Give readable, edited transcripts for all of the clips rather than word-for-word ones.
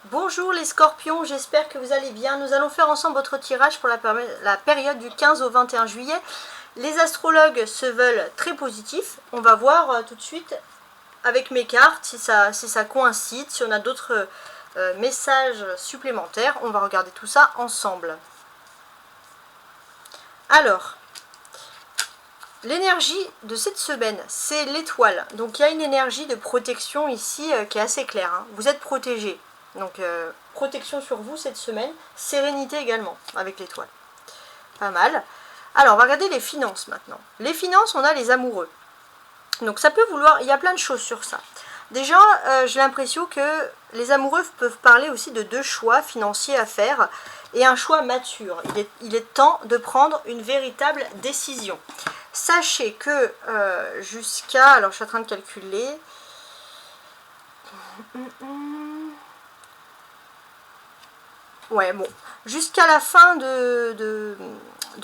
Bonjour les scorpions, j'espère que vous allez bien. Nous allons faire ensemble votre tirage pour la période du 15 au 21 juillet. Les astrologues se veulent très positifs. On va voir tout de suite avec mes cartes si ça coïncide, si on a d'autres messages supplémentaires. On va regarder tout ça ensemble. Alors, l'énergie de cette semaine, c'est l'étoile. Donc il y a une énergie de protection ici qui est assez claire. Hein. Vous êtes protégé. Donc protection sur vous cette semaine. Sérénité également avec l'étoile. Pas mal. Alors on va regarder les finances maintenant. Les finances, on a les amoureux. Donc ça peut vouloir, il y a plein de choses sur ça. Déjà, j'ai l'impression que les amoureux peuvent parler aussi de deux choix financiers à faire et un choix mature. Il est temps de prendre une véritable décision. Sachez que jusqu'à... Alors, je suis en train de calculer. Ouais, bon. Jusqu'à la fin de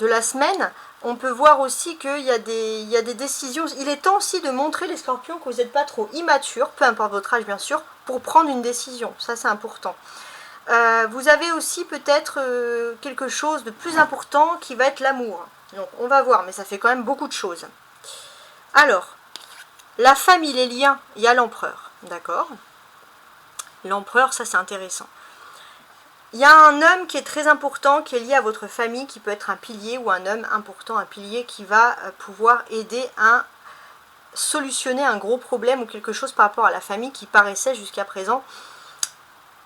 la semaine, on peut voir aussi qu'il y a des décisions. Il est temps aussi de montrer les scorpions que vous n'êtes pas trop immatures, peu importe votre âge bien sûr, pour prendre une décision. Ça, c'est important. Vous avez aussi peut-être quelque chose de plus important qui va être l'amour. Donc, on va voir, mais ça fait quand même beaucoup de choses. Alors, la famille, les liens, il y a l'empereur, d'accord? L'empereur, ça c'est intéressant. Il y a un homme qui est très important, qui est lié à votre famille, qui peut être un pilier ou un homme important, un pilier qui va pouvoir aider à solutionner un gros problème ou quelque chose par rapport à la famille qui paraissait jusqu'à présent,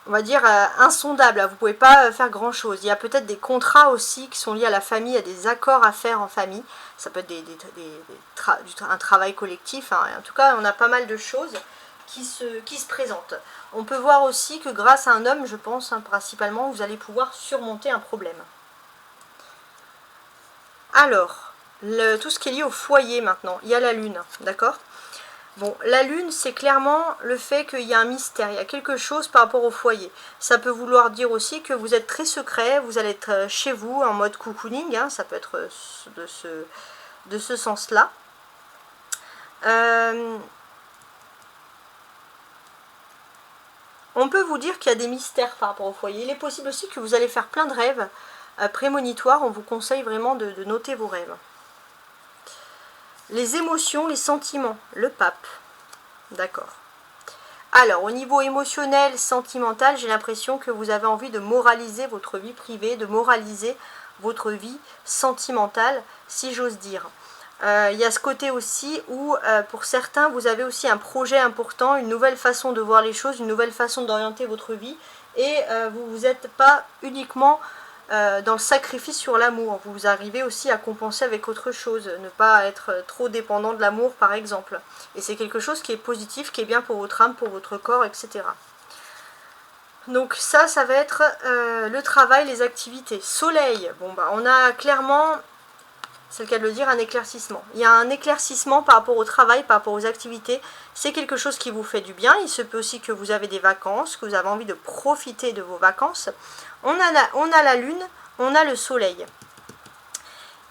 on va dire, insondable. Vous ne pouvez pas faire grand chose. Il y a peut-être des contrats aussi qui sont liés à la famille, il y a des accords à faire en famille. Ça peut être un travail collectif. Hein. En tout cas, on a pas mal de choses qui se présentent. On peut voir aussi que grâce à un homme, je pense, hein, principalement, vous allez pouvoir surmonter un problème. Alors, tout ce qui est lié au foyer maintenant, il y a la lune, d'accord ? Bon, la lune, c'est clairement le fait qu'il y a un mystère, il y a quelque chose par rapport au foyer. Ça peut vouloir dire aussi que vous êtes très secret, vous allez être chez vous en mode cocooning, hein, ça peut être de ce sens-là. On peut vous dire qu'il y a des mystères par rapport au foyer. Il est possible aussi que vous allez faire plein de rêves prémonitoires. On vous conseille vraiment de noter vos rêves. Les émotions, les sentiments, le pape. D'accord. Alors, au niveau émotionnel, sentimental, j'ai l'impression que vous avez envie de moraliser votre vie privée, de moraliser votre vie sentimentale, si j'ose dire. Il y a ce côté aussi où, pour certains, vous avez aussi un projet important, une nouvelle façon de voir les choses, une nouvelle façon d'orienter votre vie. Et vous n'êtes pas uniquement dans le sacrifice sur l'amour. Vous arrivez aussi à compenser avec autre chose, ne pas être trop dépendant de l'amour, par exemple. Et c'est quelque chose qui est positif, qui est bien pour votre âme, pour votre corps, etc. Donc ça va être le travail, les activités. Soleil, bon bah on a clairement... C'est le cas de le dire, un éclaircissement. Il y a un éclaircissement par rapport au travail, par rapport aux activités. C'est quelque chose qui vous fait du bien. Il se peut aussi que vous avez des vacances, que vous avez envie de profiter de vos vacances. On a la lune, on a le soleil.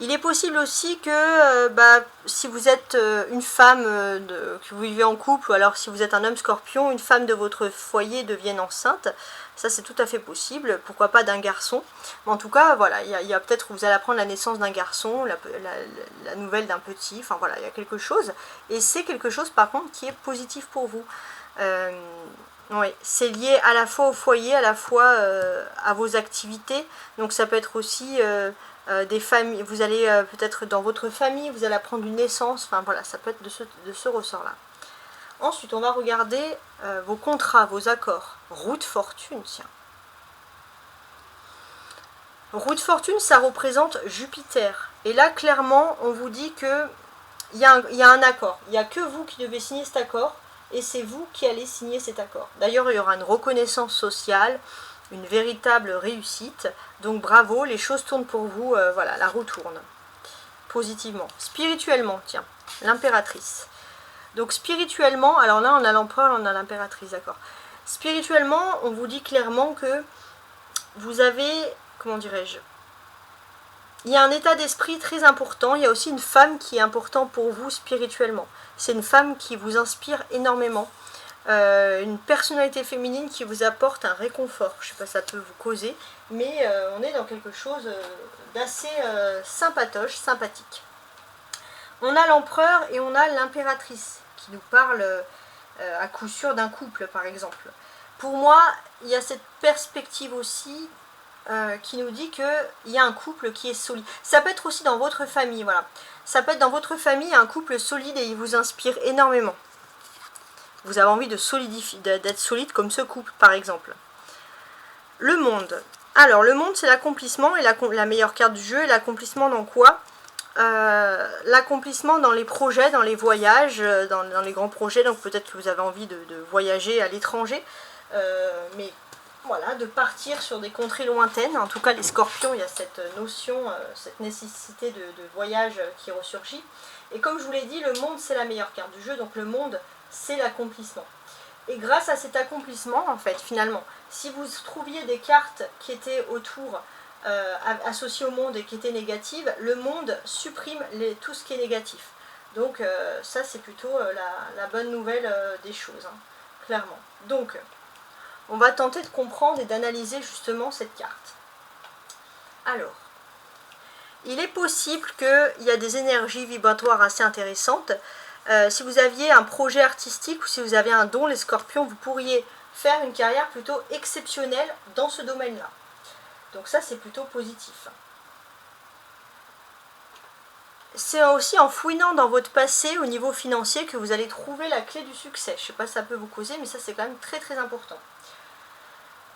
Il est possible aussi que si vous êtes une femme que vous vivez en couple, ou alors si vous êtes un homme scorpion, une femme de votre foyer devienne enceinte. Ça c'est tout à fait possible, pourquoi pas d'un garçon. Mais en tout cas, voilà, il y a peut-être vous allez apprendre la naissance d'un garçon, la nouvelle d'un petit, enfin voilà, il y a quelque chose. Et c'est quelque chose par contre qui est positif pour vous. Oui, c'est lié à la fois au foyer, à la fois à vos activités. Donc ça peut être aussi... des familles, vous allez peut-être dans votre famille, vous allez apprendre une naissance, enfin voilà, ça peut être de ce ressort-là. Ensuite, on va regarder vos contrats, vos accords. Roue de fortune, tiens. Roue de fortune, ça représente Jupiter. Et là, clairement, on vous dit que il y a un accord. Il n'y a que vous qui devez signer cet accord, et c'est vous qui allez signer cet accord. D'ailleurs, il y aura une reconnaissance sociale, une véritable réussite. Donc bravo, les choses tournent pour vous, voilà, la roue tourne. Positivement. Spirituellement, tiens, l'impératrice. Donc spirituellement, alors là on a l'empereur, on a l'impératrice, d'accord. Spirituellement, on vous dit clairement que vous avez, comment dirais-je, il y a un état d'esprit très important, il y a aussi une femme qui est importante pour vous spirituellement. C'est une femme qui vous inspire énormément. une personnalité féminine qui vous apporte un réconfort. Je sais pas, ça peut vous causer, mais on est dans quelque chose d'assez sympatoche, sympathique. On a l'empereur et on a l'impératrice qui nous parle à coup sûr d'un couple, par exemple. Pour moi, il y a cette perspective aussi qui nous dit qu'il y a un couple qui est solide. Ça peut être aussi dans votre famille, voilà. Ça peut être dans votre famille un couple solide et il vous inspire énormément. Vous avez envie de solidifier, d'être solide comme ce couple, par exemple. Le monde. Alors, le monde, c'est l'accomplissement, et la meilleure carte du jeu, et l'accomplissement dans quoi? L'accomplissement dans les projets, dans les voyages, dans les grands projets, donc peut-être que vous avez envie de voyager à l'étranger, mais voilà, de partir sur des contrées lointaines. En tout cas, les scorpions, il y a cette notion, cette nécessité de voyage qui ressurgit. Et comme je vous l'ai dit, le monde, c'est la meilleure carte du jeu, donc le monde, c'est l'accomplissement. Et grâce à cet accomplissement, en fait, finalement, si vous trouviez des cartes qui étaient autour, associées au monde et qui étaient négatives, le monde supprime tout ce qui est négatif. Donc ça, c'est plutôt la bonne nouvelle des choses, hein, clairement. Donc, on va tenter de comprendre et d'analyser justement cette carte. Alors, il est possible qu'il y a des énergies vibratoires assez intéressantes. Si vous aviez un projet artistique ou si vous avez un don, les scorpions, vous pourriez faire une carrière plutôt exceptionnelle dans ce domaine-là. Donc ça, c'est plutôt positif. C'est aussi en fouinant dans votre passé au niveau financier que vous allez trouver la clé du succès. Je ne sais pas si ça peut vous causer, mais ça, c'est quand même très très important.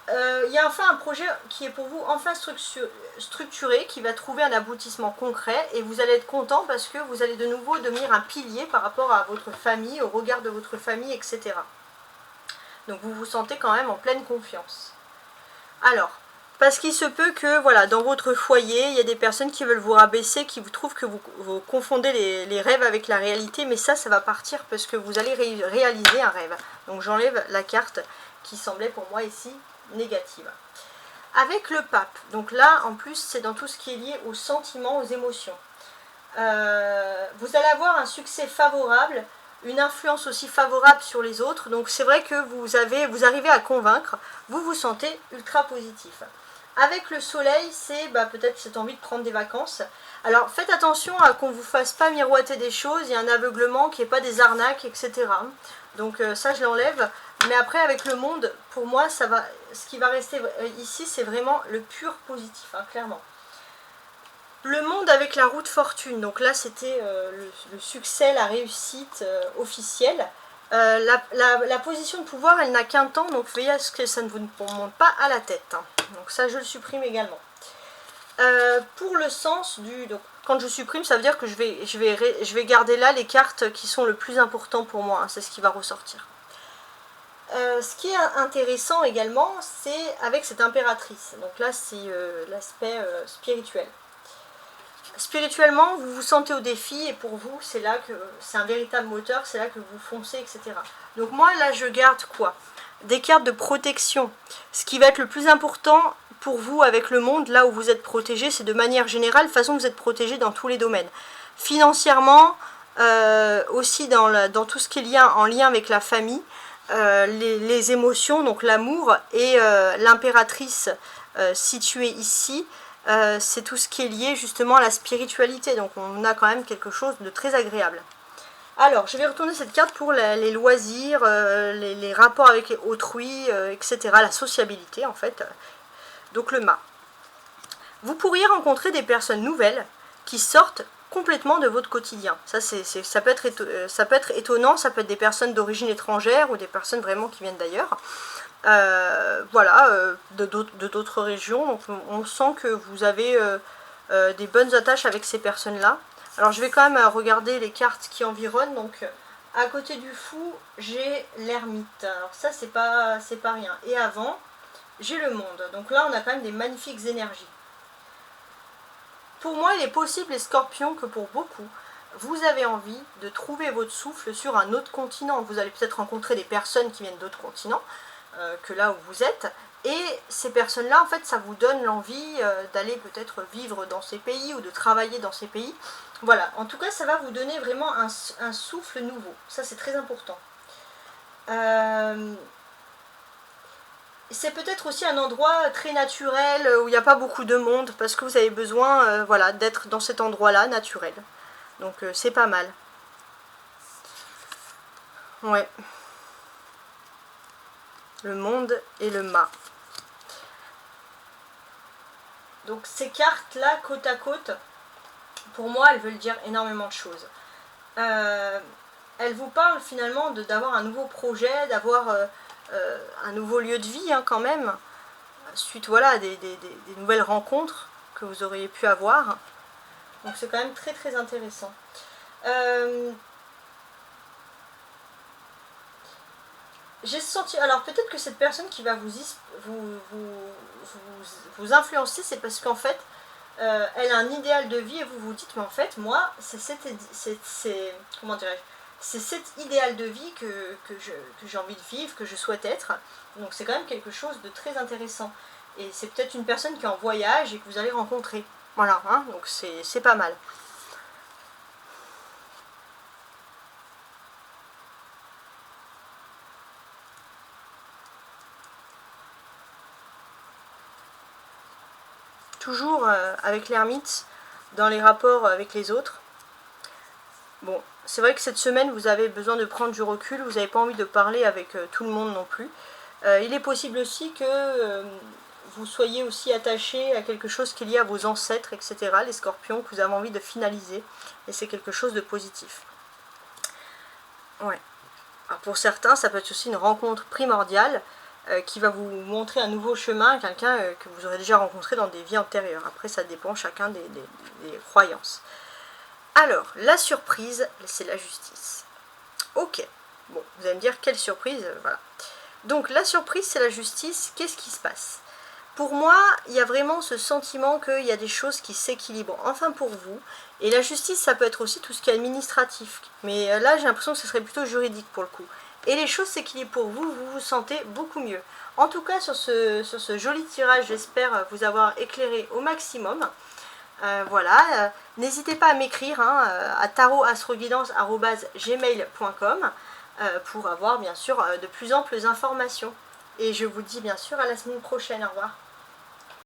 Il y a enfin un projet qui est pour vous enfin structuré, qui va trouver un aboutissement concret, et vous allez être content parce que vous allez de nouveau devenir un pilier par rapport à votre famille, au regard de votre famille, etc. Donc vous vous sentez quand même en pleine confiance. Alors, parce qu'il se peut que voilà, dans votre foyer, il y a des personnes qui veulent vous rabaisser, qui vous trouvent que vous confondez les rêves avec la réalité, mais ça va partir parce que vous allez réaliser un rêve. Donc j'enlève la carte qui semblait pour moi ici négative. Avec le pape, donc là en plus c'est dans tout ce qui est lié aux sentiments, aux émotions. Vous allez avoir un succès favorable, une influence aussi favorable sur les autres, donc c'est vrai que vous arrivez à convaincre, vous vous sentez ultra positif. Avec le soleil, c'est peut-être cette envie de prendre des vacances. Alors faites attention à qu'on ne vous fasse pas miroiter des choses, il y a un aveuglement, qu'il n'y ait pas des arnaques, etc. Donc ça je l'enlève. Mais après avec le monde, pour moi, ce qui va rester ici, c'est vraiment le pur positif, hein, clairement. Le monde avec la roue de fortune, donc là c'était le succès, la réussite officielle. La position de pouvoir, elle n'a qu'un temps, donc veillez à ce que ça ne vous monte pas à la tête, hein. Donc ça je le supprime également. Pour le sens du... Donc, quand je supprime, ça veut dire que je vais garder là les cartes qui sont le plus important pour moi, hein, c'est ce qui va ressortir. Ce qui est intéressant également, c'est avec cette impératrice. Donc là c'est l'aspect spirituel. Spirituellement, vous vous sentez au défi et pour vous, c'est là que c'est un véritable moteur, c'est là que vous foncez, etc. Donc moi, là, je garde quoi? Des cartes de protection. Ce qui va être le plus important pour vous avec le monde, là où vous êtes protégé, c'est de manière générale, de toute façon, vous êtes protégé dans tous les domaines. Financièrement, aussi dans tout ce qui est en lien avec la famille, les émotions, donc l'amour et l'impératrice située ici, c'est tout ce qui est lié justement à la spiritualité, donc on a quand même quelque chose de très agréable. Alors, je vais retourner cette carte pour les loisirs, les rapports avec autrui, etc., la sociabilité en fait. Donc le mât. Vous pourriez rencontrer des personnes nouvelles qui sortent complètement de votre quotidien. Ça peut être étonnant, ça peut être des personnes d'origine étrangère ou des personnes vraiment qui viennent d'ailleurs. Voilà, de d'autres régions. Donc on sent que vous avez des bonnes attaches avec ces personnes-là. Alors je vais quand même regarder les cartes qui environnent. Donc à côté du fou, j'ai l'ermite. Alors ça c'est pas rien. Et avant, j'ai le monde. Donc là on a quand même des magnifiques énergies. Pour moi, il est possible, les scorpions, que pour beaucoup, vous avez envie de trouver votre souffle sur un autre continent. Vous allez peut-être rencontrer des personnes qui viennent d'autres continents que là où vous êtes. Et ces personnes-là, en fait, ça vous donne l'envie d'aller peut-être vivre dans ces pays ou de travailler dans ces pays. Voilà, en tout cas, ça va vous donner vraiment un souffle nouveau. Ça, c'est très important. C'est peut-être aussi un endroit très naturel où il n'y a pas beaucoup de monde parce que vous avez besoin voilà, d'être dans cet endroit-là naturel. Donc c'est pas mal. Ouais. Le monde et le mât. Donc ces cartes-là, côte à côte, pour moi, elles veulent dire énormément de choses. Elles vous parlent finalement d'avoir un nouveau projet, d'avoir un nouveau lieu de vie quand même, suite voilà, à des nouvelles rencontres que vous auriez pu avoir. Donc c'est quand même très très intéressant. J'ai senti, alors peut-être que cette personne qui va vous influencer, c'est parce qu'en fait, elle a un idéal de vie et vous vous dites, mais en fait, moi, c'est comment dirais-je, c'est cet idéal de vie que j'ai envie de vivre, que je souhaite être. Donc c'est quand même quelque chose de très intéressant. Et c'est peut-être une personne qui est en voyage et que vous allez rencontrer. Voilà, hein, donc c'est pas mal. Toujours avec l'ermite, dans les rapports avec les autres. Bon, c'est vrai que cette semaine, vous avez besoin de prendre du recul, vous n'avez pas envie de parler avec tout le monde non plus. Il est possible aussi que vous soyez aussi attaché à quelque chose qui est lié à vos ancêtres, etc., les scorpions, que vous avez envie de finaliser, et c'est quelque chose de positif. Ouais. Alors pour certains, ça peut être aussi une rencontre primordiale, qui va vous montrer un nouveau chemin, quelqu'un que vous aurez déjà rencontré dans des vies antérieures. Après, ça dépend chacun des croyances. Alors, la surprise, c'est la justice. Ok, bon, vous allez me dire, quelle surprise, voilà. Donc, la surprise, c'est la justice. Qu'est-ce qui se passe? Pour moi, il y a vraiment ce sentiment qu'il y a des choses qui s'équilibrent, enfin pour vous. Et la justice, ça peut être aussi tout ce qui est administratif. Mais là, j'ai l'impression que ce serait plutôt juridique pour le coup. Et les choses s'équilibrent pour vous, vous vous sentez beaucoup mieux. En tout cas, sur ce joli tirage, j'espère vous avoir éclairé au maximum. Voilà, n'hésitez pas à m'écrire à tarotastroguidance@gmail.com pour avoir bien sûr de plus amples informations. Et je vous dis bien sûr à la semaine prochaine, au revoir.